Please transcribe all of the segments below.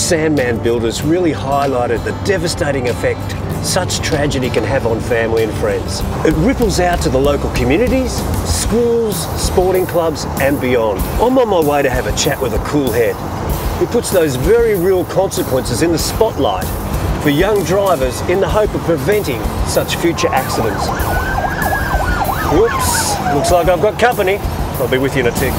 Sandman builders really highlighted the devastating effect such tragedy can have on family and friends. It ripples out to the local communities, schools, sporting clubs and beyond. I'm on my way to have a chat with a coolhead who puts those very real consequences in the spotlight for young drivers in the hope of preventing such future accidents. Whoops, looks like I've got company. I'll be with you in a tick.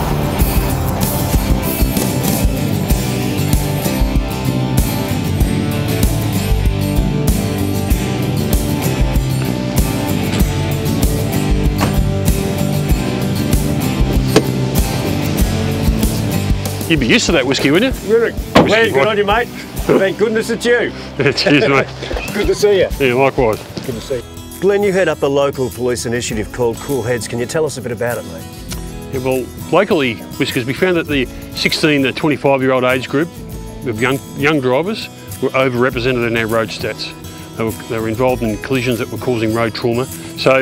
You'd be used to that whiskey, wouldn't you? Really? Glenn, good on you, mate. Thank goodness it's you. Cheers, mate. Good to see you. Yeah, likewise. Good to see you. Glenn, you head up a local police initiative called Coolheads. Can you tell us a bit about it, mate? Yeah, well, locally, Whiskas, we found that the 16 to 25-year-old age group of young drivers were overrepresented in our road stats. They were involved in collisions that were causing road trauma. So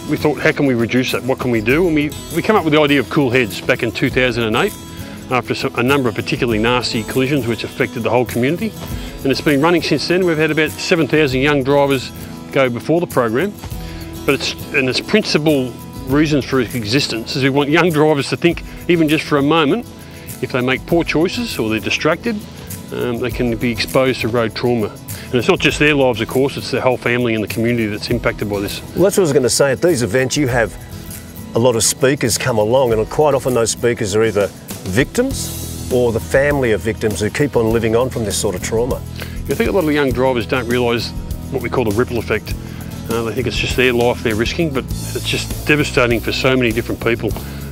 we thought, how can we reduce that? What can we do? And we came up with the idea of Coolheads back in 2008. After a number of particularly nasty collisions which affected the whole community. And it's been running since then. We've had about 7,000 young drivers go before the program. But its principal reasons for its existence is we want young drivers to think, even just for a moment, if they make poor choices or they're distracted, they can be exposed to road trauma. And it's not just their lives, of course, it's their whole family and the community that's impacted by this. Well, that's what I was going to say. At these events, you have a lot of speakers come along, and quite often those speakers are either victims or the family of victims who keep on living on from this sort of trauma. I think a lot of young drivers don't realise what we call the ripple effect. They think it's just their life they're risking, but it's just devastating for so many different people.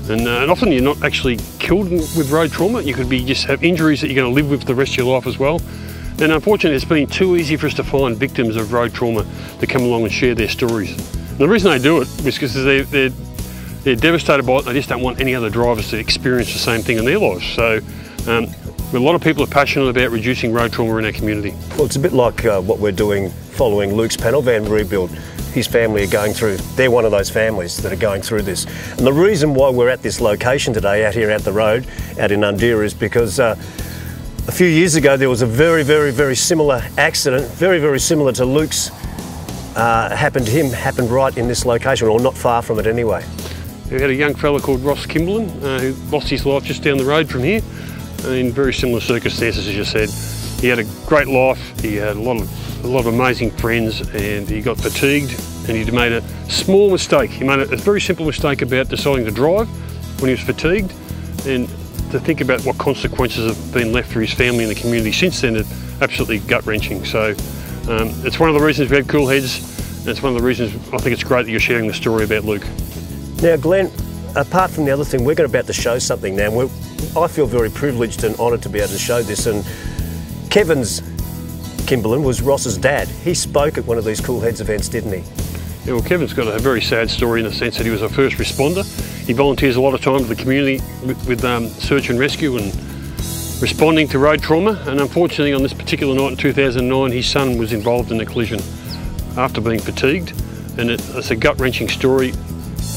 And often you're not actually killed with road trauma. You could be just have injuries that you're going to live with for the rest of your life as well. And unfortunately, it's been too easy for us to find victims of road trauma to come along and share their stories. And the reason they do it is because they're devastated by it. They just don't want any other drivers to experience the same thing in their lives. So a lot of people are passionate about reducing road trauma in our community. Well, it's a bit like what we're doing following Luke's panel van rebuild. His family are going through, they're one of those families that are going through this. And the reason why we're at this location today, out here at the road, out in Undira, is because a few years ago there was a very similar accident, very similar to Luke's, happened to him, happened right in this location, or not far from it anyway. We had a young fella called Ross Kimberlin who lost his life just down the road from here in very similar circumstances, as you said. He had a great life, he had a lot of amazing friends, and he got fatigued and he made a small mistake. He made a very simple mistake about deciding to drive when he was fatigued, and to think about what consequences have been left for his family and the community since then is absolutely gut-wrenching. So it's one of the reasons we had Coolheads, and it's one of the reasons I think it's great that you're sharing the story about Luke. Now, Glenn, apart from the other thing, we're about to show something now. I feel very privileged and honoured to be able to show this. And Kevin Kimberlin was Ross's dad. He spoke at one of these Coolheads events, didn't he? Yeah, well, Kevin's got a very sad story in the sense that he was a first responder. He volunteers a lot of time to the community with search and rescue and responding to road trauma. And unfortunately, on this particular night in 2009, his son was involved in a collision after being fatigued. And it's a gut-wrenching story.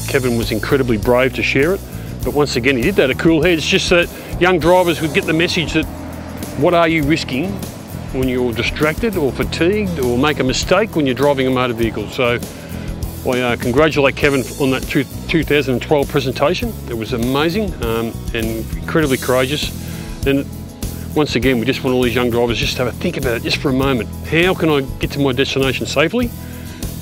Kevin was incredibly brave to share it, but once again he did that at Coolheads just so that young drivers would get the message that what are you risking when you're distracted or fatigued or make a mistake when you're driving a motor vehicle. So I congratulate Kevin on that 2012 presentation. It was amazing and incredibly courageous. And once again, we just want all these young drivers just to have a think about it just for a moment. How can I get to my destination safely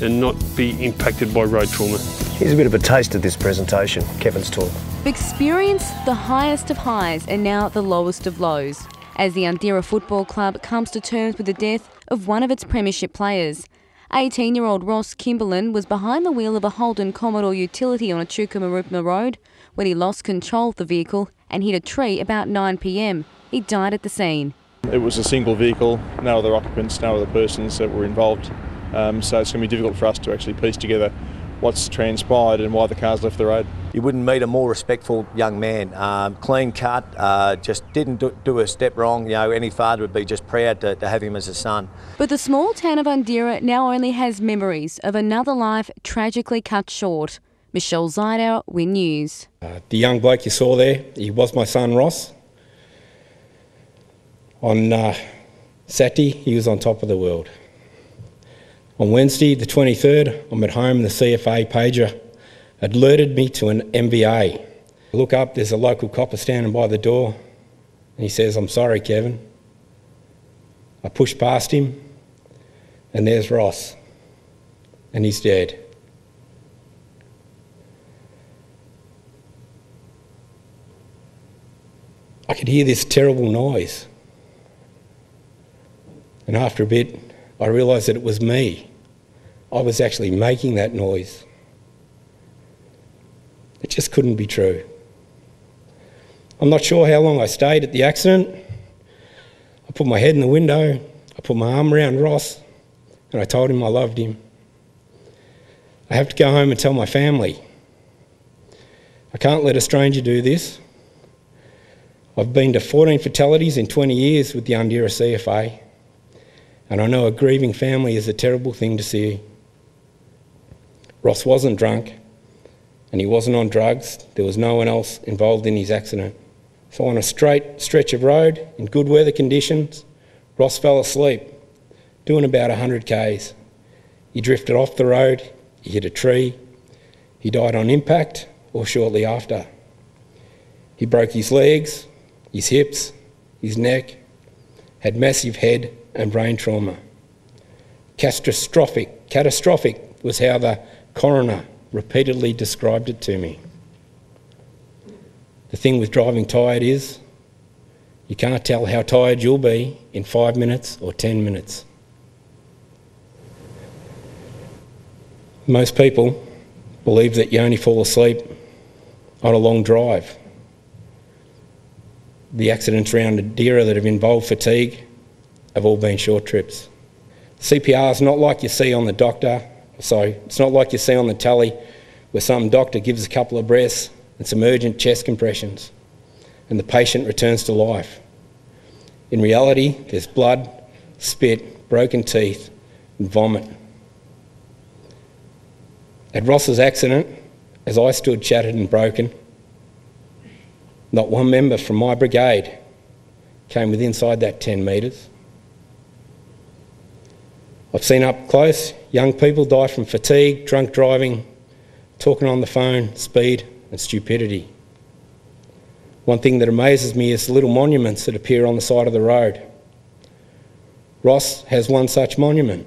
and not be impacted by road trauma? Here's a bit of a taste of this presentation, Kevin's talk. Experience the highest of highs and now the lowest of lows, as the Undira Football Club comes to terms with the death of one of its premiership players. 18-year-old Ross Kimberlin was behind the wheel of a Holden Commodore utility on Echuca-Marupna Road when he lost control of the vehicle and hit a tree about 9 p.m. He died at the scene. It was a single vehicle, no other occupants, no other persons that were involved. So it's going to be difficult for us to actually piece together what's transpired and why the car's left the road. You wouldn't meet a more respectful young man. Clean cut, just didn't do a step wrong. You know, any father would be just proud to have him as a son. But the small town of Undira now only has memories of another life tragically cut short. Michelle Zidauer, Win News. The young bloke you saw there, he was my son Ross. On Saturday, he was on top of the world. On Wednesday, the 23rd, I'm at home and the CFA pager alerted me to an MVA. I look up, there's a local copper standing by the door, and he says, "I'm sorry, Kevin." I push past him, and there's Ross, and he's dead. I could hear this terrible noise. And after a bit, I realised that it was me. I was actually making that noise. It just couldn't be true. I'm not sure how long I stayed at the accident. I put my head in the window, I put my arm around Ross, and I told him I loved him. I have to go home and tell my family. I can't let a stranger do this. I've been to 14 fatalities in 20 years with the Undera CFA, and I know a grieving family is a terrible thing to see. Ross wasn't drunk, and he wasn't on drugs. There was no one else involved in his accident. So on a straight stretch of road, in good weather conditions, Ross fell asleep, doing about 100 k's. He drifted off the road, he hit a tree, he died on impact or shortly after. He broke his legs, his hips, his neck, had massive head and brain trauma. Catastrophic was how the coroner repeatedly described it to me. The thing with driving tired is you can't tell how tired you'll be in 5 minutes or 10 minutes. Most people believe that you only fall asleep on a long drive. The accidents around Undera that have involved fatigue have all been short trips. CPR is not like you see on the it's not like you see on the tally where some doctor gives a couple of breaths and some urgent chest compressions and the patient returns to life. In reality, there's blood, spit, broken teeth and vomit. At Ross's accident, as I stood shattered and broken, not one member from my brigade came within inside that 10 metres. I've seen up close young people die from fatigue, drunk driving, talking on the phone, speed and stupidity. One thing that amazes me is the little monuments that appear on the side of the road. Ross has one such monument,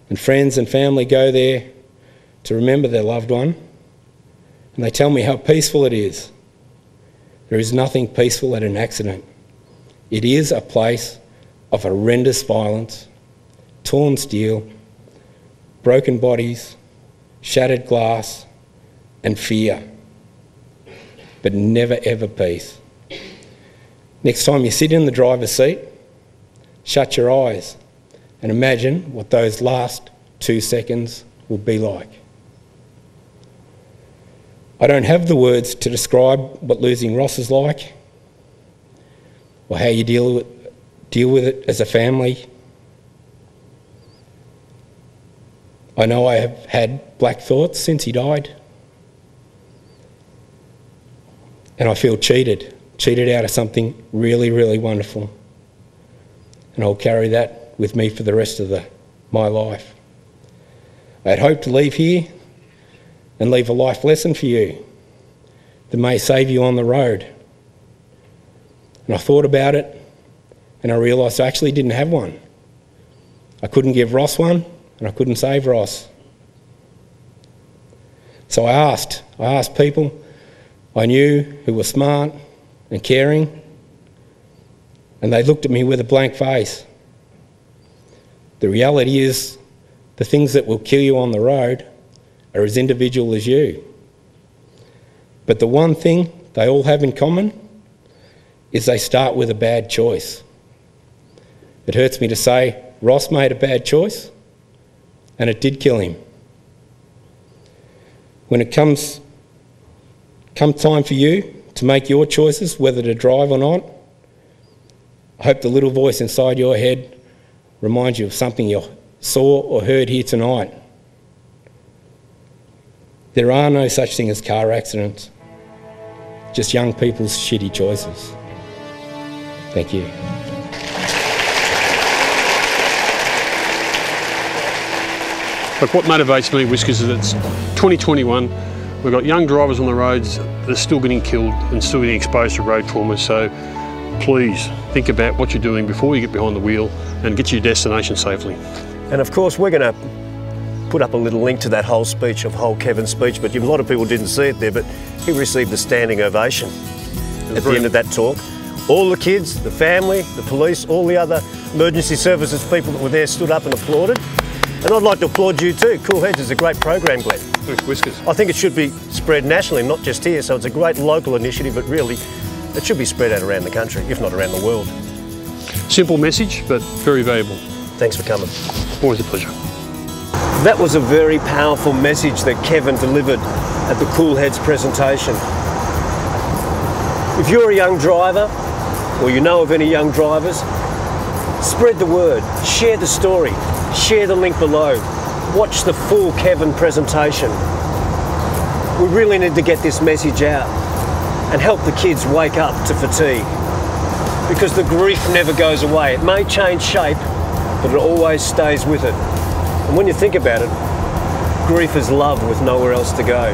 and friends and family go there to remember their loved one, and they tell me how peaceful it is. There is nothing peaceful at an accident. It is a place of horrendous violence, torn steel, broken bodies, shattered glass and fear, but never ever peace. Next time you sit in the driver's seat, shut your eyes and imagine what those last 2 seconds will be like. I don't have the words to describe what losing Ross is like or how you deal with it as a family. I know I have had black thoughts since he died, and I feel cheated out of something really, really wonderful, and I'll carry that with me for the rest of my life. I had hoped to leave here and leave a life lesson for you that may save you on the road. And I thought about it and I realised I actually didn't have one. I couldn't give Ross one and I couldn't save Ross. So I asked people I knew who were smart and caring, and they looked at me with a blank face. The reality is the things that will kill you on the road are as individual as you. But the one thing they all have in common is they start with a bad choice. It hurts me to say Ross made a bad choice, and it did kill him. When it comes time for you to make your choices, whether to drive or not, I hope the little voice inside your head reminds you of something you saw or heard here tonight. There are no such thing as car accidents, just young people's shitty choices. Thank you. Look, what motivates me, Whiskas, is it's 2021. We've got young drivers on the roads that are still getting killed and still getting exposed to road trauma. So please think about what you're doing before you get behind the wheel and get to your destination safely. And of course, we're going to put up a little link to that whole Kevin's speech, but a lot of people didn't see it there, but he received a standing ovation at the end of that talk. All the kids, the family, the police, all the other emergency services people that were there stood up and applauded. And I'd like to applaud you too. Coolheads is a great program, Glenn. Thanks, Whiskas. I think it should be spread nationally, not just here, so it's a great local initiative, but really it should be spread out around the country, if not around the world. Simple message, but very valuable. Thanks for coming. Always a pleasure. That was a very powerful message that Kevin delivered at the Coolheads presentation. If you're a young driver, or you know of any young drivers, spread the word, share the story, share the link below, watch the full Kevin presentation. We really need to get this message out and help the kids wake up to fatigue, because the grief never goes away. It may change shape, but it always stays with it. And when you think about it, grief is love with nowhere else to go.